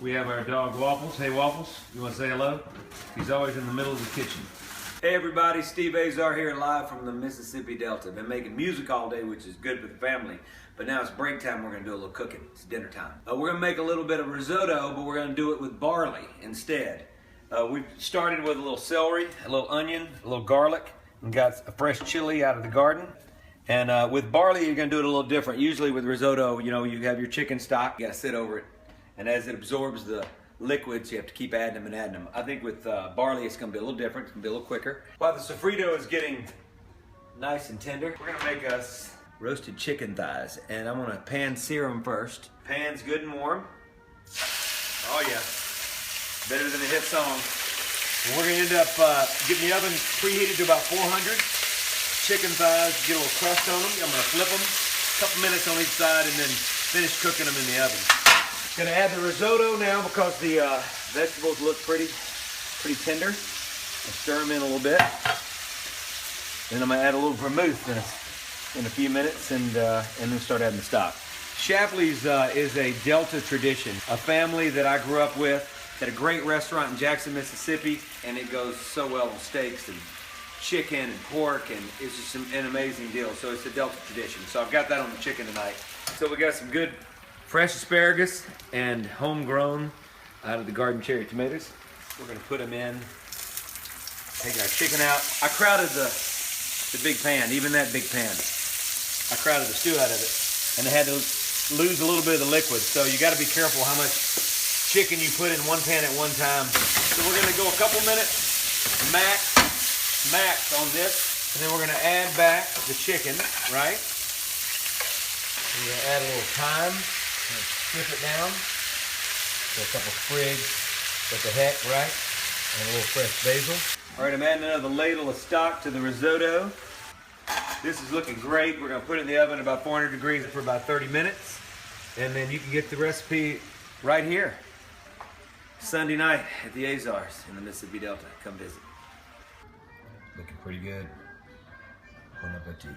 We have our dog Waffles. Hey Waffles, you want to say hello? He's always in the middle of the kitchen. Hey everybody, Steve Azar here live from the Mississippi Delta. Been making music all day, which is good for the family, but now it's break time. We're gonna do a little cooking. It's dinner time. We're gonna make a little bit of risotto, but we're gonna do it with barley instead. We've started with a little celery, a little onion, a little garlic, and got a fresh chili out of the garden. And with barley, you're gonna do it a little different. Usually with risotto, you know, you have your chicken stock, you gotta sit over it, and as it absorbs the liquids, you have to keep adding them and adding them. I think with barley, it's gonna be a little different. It's gonna be a little quicker. While the sofrito is getting nice and tender, we're gonna make us roasted chicken thighs. And I'm gonna pan sear them first. Pan's good and warm. Oh yeah, better than a hit song. And we're gonna end up getting the oven preheated to about 400. Chicken thighs, get a little crust on them. I'm gonna flip them, a couple minutes on each side, and then finish cooking them in the oven. Gonna add the risotto now because the vegetables look pretty tender. I'll stir them in a little bit. Then I'm gonna add a little vermouth in a few minutes, and then start adding the stock. Shapley's is a Delta tradition, a family that I grew up with. Had a great restaurant in Jackson, Mississippi, and it goes so well on steaks and chicken and pork, and it's just an amazing deal. So it's a Delta tradition. So I've got that on the chicken tonight. So we got some good fresh asparagus and homegrown out of the garden cherry tomatoes. We're gonna put them in, take our chicken out. I crowded the big pan, even that big pan. I crowded the stew out of it, and I had to lose a little bit of the liquid. So you gotta be careful how much chicken you put in one pan at one time. So we're gonna go a couple minutes, max on this, and then we're gonna add back the chicken, right? We're gonna add a little thyme. Strip it down. So a couple sprigs, what the heck, right? And a little fresh basil. All right, I'm adding another ladle of stock to the risotto. This is looking great. We're gonna put it in the oven at about 400 degrees for about 30 minutes. And then you can get the recipe right here. Sunday night at the Azars in the Mississippi Delta. Come visit. Looking pretty good. Bon appetit.